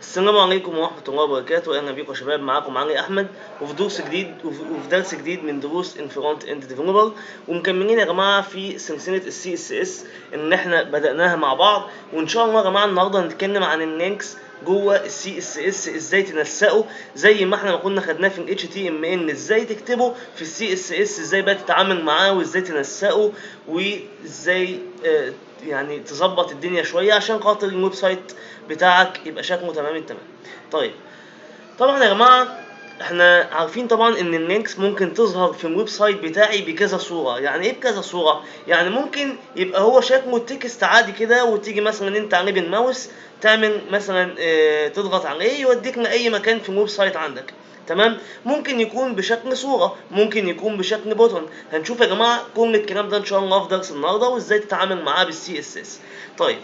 السلام عليكم ورحمة الله وبركاته. أهلا بيكم يا شباب، معاكم علي أحمد وفي درس جديد من دروس انفرونت اند ديفلوبر، ومكملين يا جماعة في سلسلة السي اس اس اللي احنا بدأناها مع بعض. وإن شاء الله يا جماعة النهاردة هنتكلم عن اللينكس جوه السي اس اس، ازاي تنسقه زي ما احنا ما كنا خدناه في ال HTML، ازاي تكتبه في السي اس اس، ازاي بقى تتعامل معاه وازاي تنسقه وازاي يعني تظبط الدنيا شوية عشان خاطر الويب سايت بتاعك يبقى شكله تمام التمام. طيب طبعا يا جماعه احنا عارفين طبعا ان اللينكس ممكن تظهر في الويب سايت بتاعي بكذا صوره. يعني ايه بكذا صوره؟ يعني ممكن يبقى هو شكله تكست عادي كده، وتيجي مثلا انت عليه بالماوس تعمل مثلا تضغط عليه يوديك لاي مكان في الويب سايت عندك. تمام. ممكن يكون بشكل صوره، ممكن يكون بشكل بوتون. هنشوف يا جماعه كل الكلام ده ان شاء الله في درس النهارده وازاي تتعامل معاه بالسي اس اس. طيب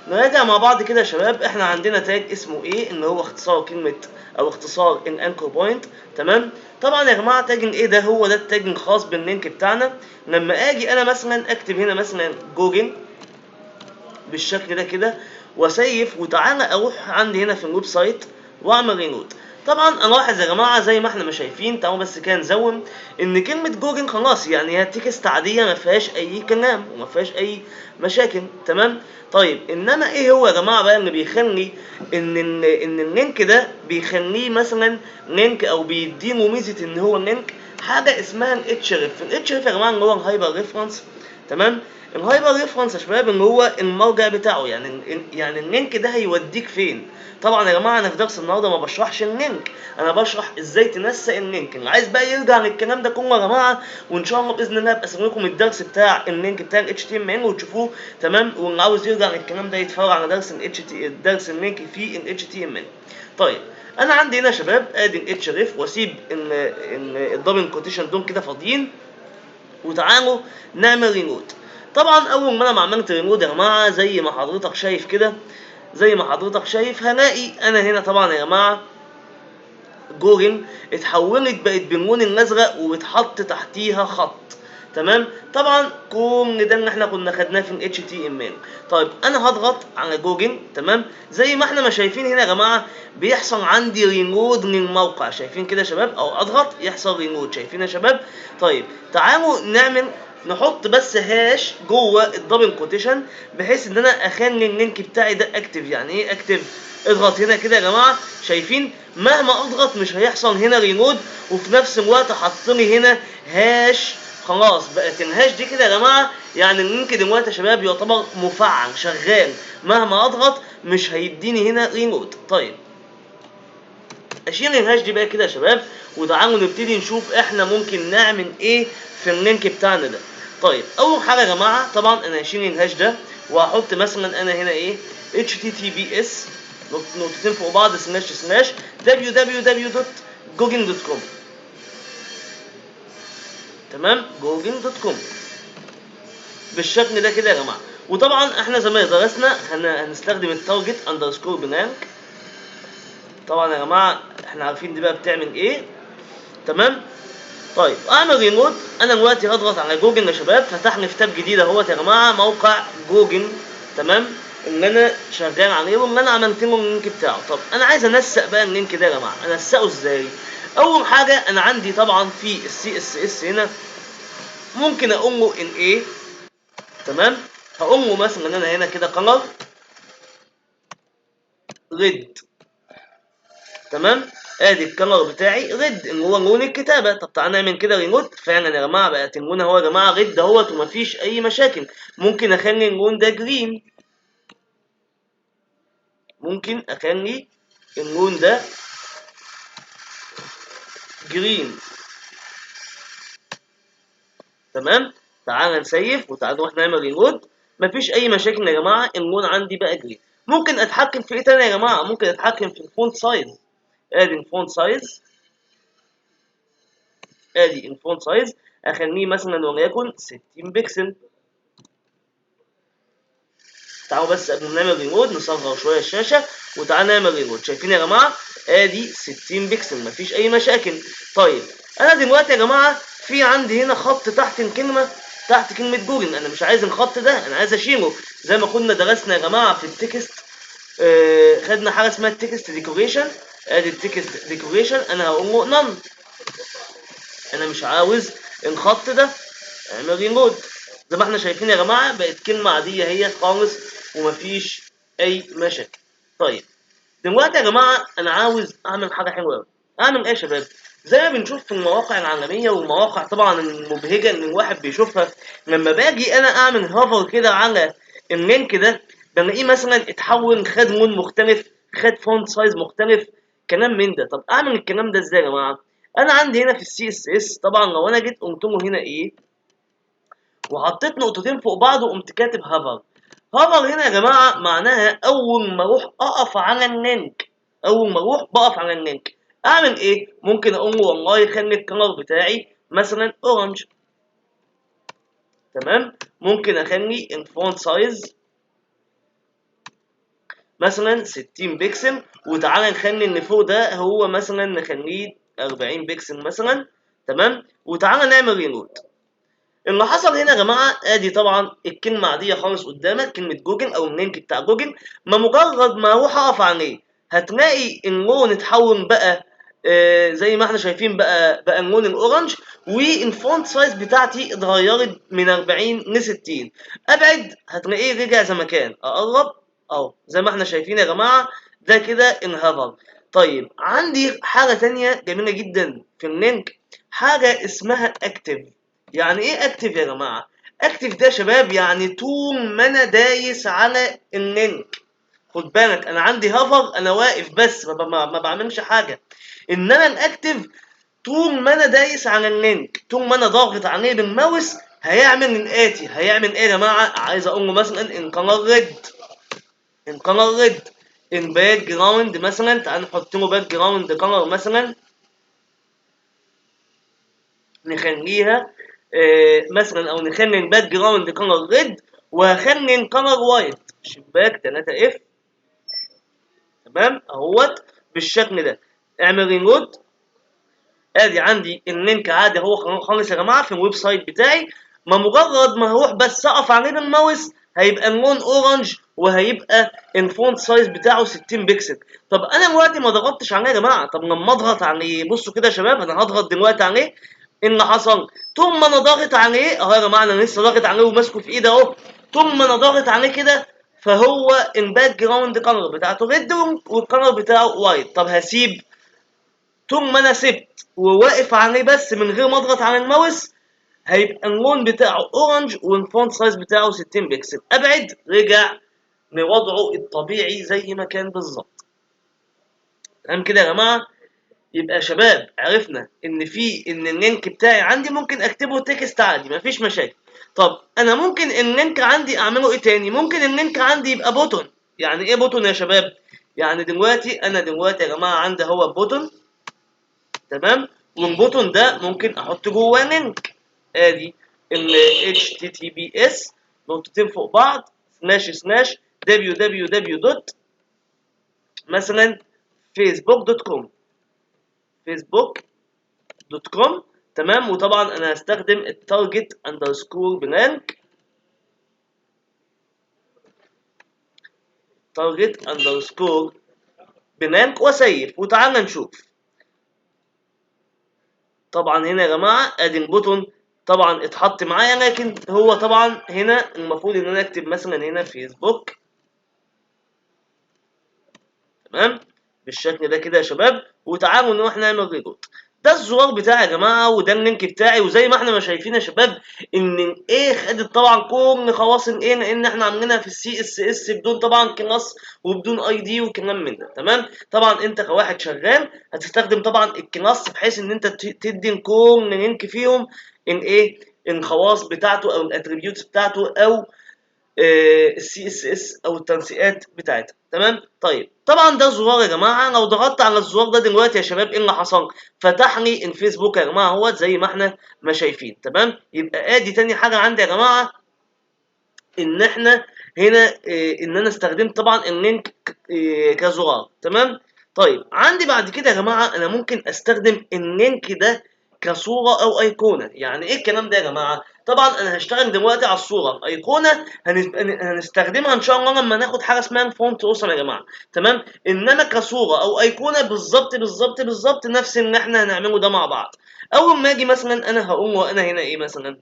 نراجع مع بعض كده يا شباب. احنا عندنا تاج اسمه ايه، اللي هو اختصار كلمه او اختصار الانكر بوينت. تمام. طبعا يا جماعه تاج الايه ده هو ده التاج الخاص باللينك بتاعنا. لما اجي انا مثلا اكتب هنا مثلا جوجل بالشكل ده كده واسيف، وتعالى اروح عندي هنا في الويب سايت واعمل ريلود. طبعا الاحظ يا جماعه زي ما احنا ما شايفين، تعالوا بس كده نزوم ان كلمه جوجل خلاص يعني هي تكست عاديه ما فيهاش اي كلام وما فيهاش اي مشاكل. تمام. طيب انما ايه هو يا جماعه بقى اللي بيخلي ان اللينك ده بيخليه مثلا لينك او بيديله ميزه ان هو لينك؟ حاجه اسمها الاتش ريف. الاتش ريف يا جماعه اللي هو الهايبر ريفرنس. تمام. الهايبر ريفرنس يا شباب اللي هو المرجع بتاعه، يعني اللينك ده هيوديك فين. طبعا يا جماعه انا في درس النهارده ما بشرحش اللينك، انا بشرح ازاي تنسق اللينك. اللي عايز بقى يرجع للكلام ده كله يا جماعه، وان شاء الله باذن الله ابقى اسيب لكم الدرس بتاع اللينك بتاع ال HTML وتشوفوه. تمام. واللي عاوز يرجع للكلام ده يتفرج على درس اللينك في ال HTML. طيب انا عندي هنا يا شباب ادي الاتش ريف، واسيب ان الدبل كوتيشن دول كده فاضيين، وتعالوا نعمل ريلود. طبعا اول ما انا عملت ريلود يا جماعه زي ما حضرتك شايف كده، زي ما حضرتك شايف هلاقي انا هنا طبعا يا جماعه جوجل اتحولت بقت باللون الازرق واتحط تحتيها خط. تمام. طبعا كل ده اللي احنا كنا خدناه في ال HTML. طيب انا هضغط على جوجل. تمام. زي ما احنا ما شايفين هنا يا جماعه بيحصل عندي ريلود للموقع. شايفين كده يا شباب؟ او اضغط يحصل ريلود. شايفين يا شباب؟ طيب تعالوا نحط بس هاش جوه الدبل كوتيشن بحيث ان انا اخلي اللينك بتاعي ده اكتف. يعني ايه اكتف؟ اضغط هنا كده يا جماعه. شايفين مهما اضغط مش هيحصل هنا ريلود، وفي نفس الوقت حط لي هنا هاش. خلاص بقت الهاش دي كده يا جماعه يعني اللينك دلوقتي يا شباب يعتبر مفعل شغال، مهما اضغط مش هيديني هنا ريلود. طيب اشيل الهاش دي بقى كده يا شباب، وتعالوا نبتدي نشوف احنا ممكن نعمل ايه في اللينك بتاعنا ده. طيب اول حاجه يا جماعه طبعا انا هشيل الهاش ده وهحط مثلا انا هنا ايه https نقطتين فوق بعض // www.google.com. تمام. google.com بالشكل ده كده يا جماعه. وطبعا احنا زي ما درسنا هنستخدم التارجت اندرسكور بلانك. طبعا يا جماعه احنا عارفين دي بقى بتعمل ايه. تمام. طيب اعمل ريلود. انا دلوقتي هضغط على جوجل يا شباب، فتح لي في تاب جديد اهوت يا جماعه موقع جوجل. تمام. اللي انا شغال عليه واللي انا عملت له اللينك بتاعه. طب انا عايز انسق بقى اللينك ده يا جماعه، انسقه ازاي؟ اول حاجه انا عندي طبعا في السي اس اس هنا ممكن اقول له ان ايه. تمام. هقول له مثلا انا هنا كده كلر ريد. تمام. ادي الكلر بتاعي ريد اللي هو لون الكتابه. طب تعالى نعمل كده ريموت. فعلا يا جماعه بقت اللون اهو يا جماعه ريد اهوت ومفيش اي مشاكل. ممكن اخلي اللون ده جرين، ممكن اخلي اللون ده جرين. تمام. تعالى نسيف وتعالى نروح نعمل ريموت. مفيش اي مشاكل يا جماعه، اللون عندي بقى جرين. ممكن اتحكم في ايه تاني يا جماعه؟ ممكن اتحكم في الفونت سايز. ادي الفونت سايز، ادي الفونت سايز اخليه مثلا وليكن 60 بكسل. تعالوا بس قبل ما نعمل ريموت نصغر شويه الشاشه وتعالى نعمل ريموت. شايفين يا جماعه؟ ادي 60 بكسل مفيش اي مشاكل. طيب انا دلوقتي يا جماعه في عندي هنا خط تحت الكلمه، كلمه جوجل. انا مش عايز الخط ده، انا عايز اشيله زي ما كنا درسنا يا جماعه في التكست. خدنا حاجه اسمها التكست ديكوريشن. ادي التكست ديكوريشن، انا هقول له نون، انا مش عاوز الخط ده، اعمل ريلود. زي ما احنا شايفين يا جماعه بقت كلمه عاديه هي خالص ومفيش اي مشاكل. طيب دلوقتي يا جماعه انا عاوز اعمل حاجه حلوه قوي. اعمل ايه يا شباب؟ زي ما بنشوف في المواقع العالميه والمواقع طبعا المبهجه ان الواحد بيشوفها، لما باجي انا اعمل هوفر كده على اللينك ده بلاقيه مثلا اتحول، خد لون مختلف، خد فونت سايز مختلف، كلام من ده. طب اعمل الكلام ده ازاي يا جماعه؟ انا عندي هنا في السي اس اس طبعا لو انا جيت قلت له هنا ايه وحطيت نقطتين فوق بعض وقمت كاتب هافر. هافر هنا يا جماعه معناها اول ما اروح اقف على اللينك، اول ما اروح بقف على اللينك اعمل ايه؟ ممكن اقول له والله خلي الكلر بتاعي مثلا اورنج، تمام. ممكن اخلي الفونت سايز مثلا 60 بكسل، وتعالى نخلي اللي فوق ده هو مثلا نخليه 40 بكسل مثلا، تمام. وتعالى نعمل ريلود. اللي حصل هنا يا جماعه ادي طبعا الكلمه عاديه خالص قدامك، كلمه جوجل او اللينك بتاع جوجل، ما مجرد ما اروح اقف عليه هتلاقي اللون اتحول بقى زي ما احنا شايفين بقى اللون الاورنج، والفونت سايز بتاعتي اتغيرت من 40 ل 60. ابعد هتلاقيه رجع زي ما كان، اقرب اهو زي ما احنا شايفين يا جماعه، ده كده انهبل. طيب عندي حاجه تانية جميله جدا في اللينك، حاجه اسمها اكتف. يعني ايه اكتف يا جماعه؟ اكتف ده يا شباب يعني طول ما انا دايس على اللينك، خد بالك انا عندي هافر، انا واقف بس ما بعملش حاجه، انما الاكتف طول ما انا دايس على اللينك، طول ما انا ضاغط عليه بالماوس هيعمل الاتي. هيعمل ايه يا جماعه؟ عايز اقول له مثلا ان كلر ريد، ان كلر ريد، ان باك جراوند مثلا، تعال نحط له باك جراوند كلر مثلا، نخليها مثلا، او نخلي الباك جراوند كلر ريد وهخلي الكلر وايت شباك 3 اف، تمام اهوت بالشكل ده. اعمل ريلود، ادي عندي اللينك عادي هو خالص يا جماعه في الويب سايت بتاعي، ما مجرد ما هروح بس اقف عليه بالماوس هيبقى اللون اورنج وهيبقى الفونت سايز بتاعه 60 بكسل. طب انا دلوقتي ما ضغطتش عليه يا جماعه، طب لما اضغط عليه بصوا كده يا شباب، انا هضغط دلوقتي عليه، ايه اللي حصل؟ طول ما انا ضاغط عليه اهو يا جماعه، انا لسه ضاغط عليه وماسكه في ايدي اهو، طول ما انا ضاغط عليه كده فهو الباك جراوند كلر بتاعته ريد والكلر بتاعه وايت. طب هسيب، طول ما انا سبت وواقف عليه بس من غير ما اضغط على الماوس هيبقى اللون بتاعه اورنج والفونت سايز بتاعه 60 بكسل. ابعد رجع لوضعه الطبيعي زي ما كان بالظبط. تمام كده يا جماعه؟ يبقى يا شباب عرفنا ان اللينك بتاعي عندي ممكن اكتبه تكست عادي مفيش مشاكل. طب انا ممكن اللينك عندي اعمله ايه تاني؟ ممكن اللينك عندي يبقى بوتون. يعني ايه بوتون يا شباب؟ يعني انا دلوقتي يا جماعه عندي هو بوتون، تمام، والبوتون ده ممكن احط جواه لينك، ادي ال HTTPS نقطتين فوق بعض // www دوت مثلا facebook.com، facebook.com، تمام. وطبعا انا هستخدم التارجت اندرسكور بلانك، تارجت اندرسكور بلانك واسيف، وتعالى نشوف. طبعا هنا يا جماعه ادي البوتون طبعا اتحط معايا، لكن هو طبعا هنا المفروض ان انا اكتب مثلا هنا فيسبوك، تمام بالشكل ده كده يا شباب. وتعالوا نروح نعمل ريبوت. ده الزرار بتاعي يا جماعه وده اللينك بتاعي، وزي ما احنا ما شايفين يا شباب ان الايه خدت طبعا كل خواص الايه، لان احنا عاملينها في السي اس اس بدون طبعا كلاس وبدون اي دي وكلام من ده، تمام. طبعا انت كواحد شغال هتستخدم طبعا الكلاس بحيث ان انت تدي لكل لينك فيهم الايه الخواص بتاعته او الاتريبيوتس بتاعته او السي اس اس او التنسيقات بتاعتها، تمام. طيب طبعا ده زرار يا جماعه، لو ضغطت على الزرار ده دلوقتي يا شباب ايه اللي حصل؟ فتح لي الفيسبوك يا جماعه اهوت زي ما احنا ما شايفين، تمام. يبقى ادي تاني حاجه عندي يا جماعه ان احنا هنا ان انا استخدمت طبعا اللينك كزرار، تمام. طيب عندي بعد كده يا جماعه انا ممكن استخدم اللينك ده كصوره او ايقونه. يعني ايه الكلام ده يا جماعه؟ طبعا انا هشتغل دلوقتي على الصوره ايقونه هنستخدمها ان شاء الله لما ناخد حاجه اسمها فونت اوسم يا جماعه، تمام. انما كصوره او ايقونه بالظبط نفس اللي احنا هنعمله ده مع بعض. اول ما اجي مثلا انا هقوم وانا هنا ايه مثلا،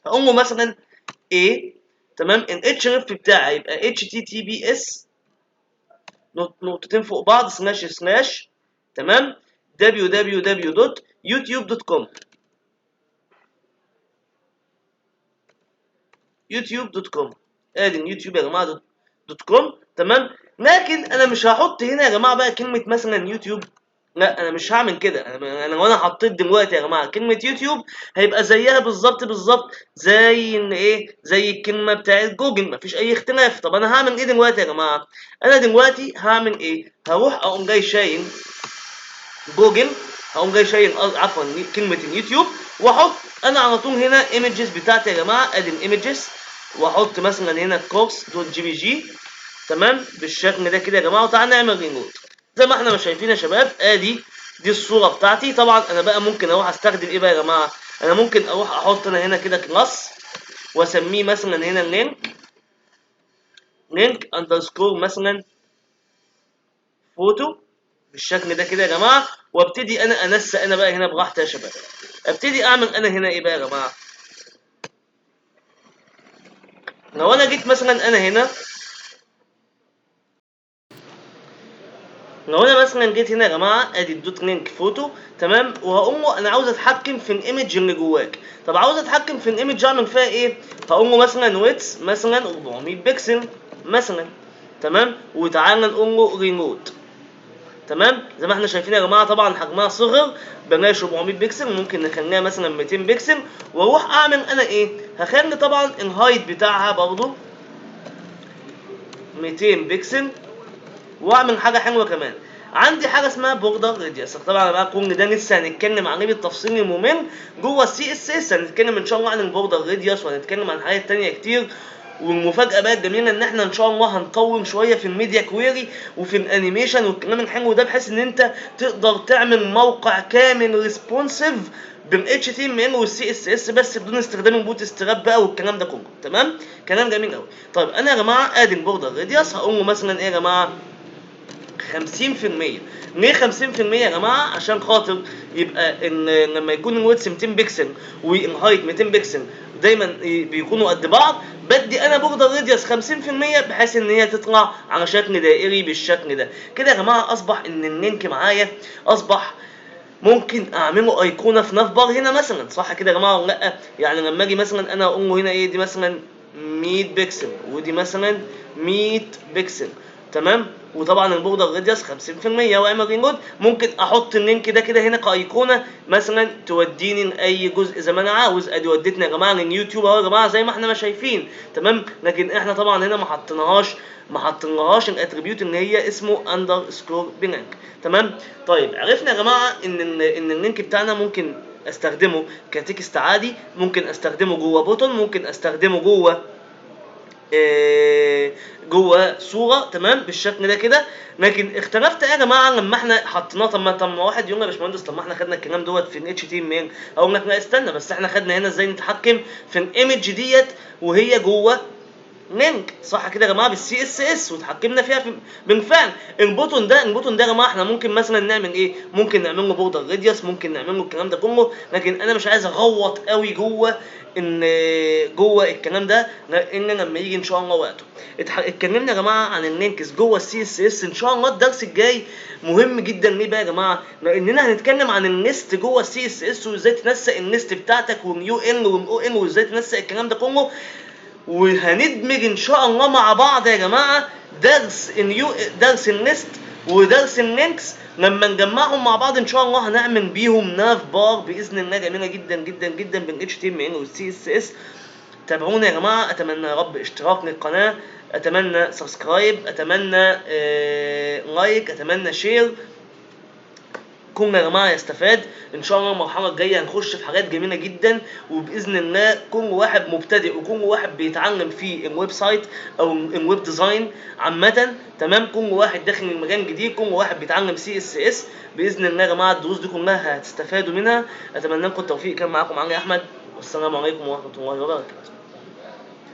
هقوم له مثلا ايه، تمام. الاتش ريف بتاعي يبقى https نقطتين فوق بعض سلاش تمام www.youtube.com youtube.com. ادي اليوتيوب يا جماعه دوت كوم، تمام. لكن انا مش هحط هنا يا جماعه بقى كلمه مثلا يوتيوب، لا انا مش هعمل كده. انا وانا حطيت دلوقتي يا جماعه كلمه يوتيوب هيبقى زيها بالظبط زي ان ايه، زي الكلمه بتاعت جوجل، مفيش اي اختلاف. طب انا هعمل ايه دلوقتي يا جماعه؟ انا دلوقتي هعمل ايه؟ هروح اقوم جاي شايل جوجل، هقوم جاي شايل عفوا كلمه اليوتيوب، واحط انا على طول هنا ايمجز بتاعتي يا جماعه. ادي الايمجز، واحط مثلا هنا كورس دوت جي بي جي، تمام، بالشكل ده كده يا جماعه. وتعالى نعمل ريموت زي ما احنا ما شايفين يا شباب. ادي دي الصوره بتاعتي. طبعا انا بقى ممكن اروح استخدم ايه بقى يا جماعه؟ انا ممكن اروح احط انا هنا كده كلاس واسميه مثلا هنا لينك اندرسكور مثلا فوتو بالشكل ده كده يا جماعه. وابتدي انا انسق انا بقى هنا براحتي يا شباب. ابتدي اعمل انا هنا ايه بقى يا جماعه؟ لو انا جيت مثلا انا هنا، لو انا مثلا جيت هنا يا جماعه ادي الدوت لينك فوتو، تمام، وهقوم له انا عاوز اتحكم في الايمج اللي جواك. طب عاوز اتحكم في الايمج اعمل فيها ايه؟ هقوم له مثلا ويتس مثلا 400 بكسل مثلا، تمام. وتعالى نقول له ريموت، تمام. زي ما احنا شايفين يا جماعه طبعا حجمها صغر، بلاش 400 بكسل، ممكن نخليها مثلا 200 بكسل. واروح اعمل انا ايه؟ هخلي طبعا الهايت بتاعها برضو 200 بكسل. واعمل حاجه حلوه كمان، عندي حاجه اسمها بوردر راديوس. طبعا بقى كل ده لسه هنتكلم عليه بالتفصيل الممل جوه السي اس اس. هنتكلم ان شاء الله عن البوردر راديوس وهنتكلم عن حاجات تانية كتير. والمفاجاه بقى الجميله ان احنا ان شاء الله هنطول شويه في الميديا كويري وفي الانيميشن والكلام الحلو ده، بحيث ان انت تقدر تعمل موقع كامل ريسبونسيف بالاتش تي ام ال والسي اس اس بس بدون استخدام البوت ستراب بقى والكلام ده كله، تمام. كلام جميل قوي. طيب انا يا جماعه ادي البوردر راديوس هقول له مثلا ايه يا جماعه؟ 50%. ليه 50% يا جماعه؟ عشان خاطر يبقى ان لما يكون الويدث 200 بكسل والهايت 200 بكسل دايما بيكونوا قد بعض، بدي انا بوردر راديوس 50% بحيث ان هي تطلع على شكل دائري بالشكل ده كده يا جماعه. اصبح ان اللينك معايا اصبح ممكن اعمله ايقونه في نافبر هنا مثلا، صح كده يا جماعه ولا لا؟ يعني لما اجي مثلا انا اقول له هنا ايه، دي مثلا 100 بكسل ودي مثلا 100 بكسل، تمام. وطبعا البوردر راديوس 50% واعمل ريلود. ممكن احط اللينك ده كده هنا كايقونه مثلا توديني لاي جزء زي ما انا عاوز. ادي ودتنا يا جماعه لليوتيوب اهو يا جماعه زي ما احنا ما شايفين، تمام. لكن احنا طبعا هنا ما حطيناهاش الاتريبيوت اللي هي اسمه اندرسكور بلانك، تمام. طيب عرفنا يا جماعه ان اللينك بتاعنا ممكن استخدمه كتكست عادي، ممكن استخدمه جوه بوتون، ممكن استخدمه جوه صوره، تمام، بالشكل ده كده. لكن اختلفت يا جماعه لما احنا حطيناه. طب ما واحد يقول يا باشمهندس طب ما احنا خدنا الكلام دوت في الاتش تي ام ال. اقول لك لا استنى بس، احنا خدنا هنا ازاي نتحكم في الايمج ديت وهي جوه لينك، صح كده يا جماعه، بالسي اس اس، وتحكمنا فيها بالفعل. البوتون ده يا جماعه احنا ممكن مثلا نعمل ايه؟ ممكن نعمل له بوردر راديوس، ممكن نعمل له الكلام ده كله. لكن انا مش عايز اغوط قوي جوه الكلام ده، لان لما يجي ان شاء الله وقته. اتكلمنا يا جماعه عن اللينكس جوه السي اس اس. ان شاء الله الدرس الجاي مهم جدا. ليه بقى يا جماعه؟ لاننا هنتكلم عن النست جوه السي اس اس وازاي تنسق النست بتاعتك واليو ال والاو ال وازاي تنسق الكلام ده كله. وهندمج ان شاء الله مع بعض يا جماعه درس النست ودرس اللينكس. لما نجمعهم مع بعض ان شاء الله هنعمل بيهم ناف بار باذن الله جميله جدا جدا جدا بال HTML وال CSS. تابعونا يا جماعه. اتمنى يا رب اشتراك للقناه، اتمنى سبسكرايب، اتمنى لايك، اتمنى شير. كنا يا جماعه يستفاد. ان شاء الله المرحله الجايه هنخش في حاجات جميله جدا، وباذن الله كل واحد مبتدئ وكل واحد بيتعلم في الويب سايت او الويب ديزاين عامه، تمام، كل واحد داخل المجال جديد، كل واحد بيتعلم CSS باذن الله يا جماعه. الدروس دي كلها هتستفادوا منها. اتمنى لكم التوفيق. كان معاكم علي احمد، والسلام عليكم ورحمه الله وبركاته.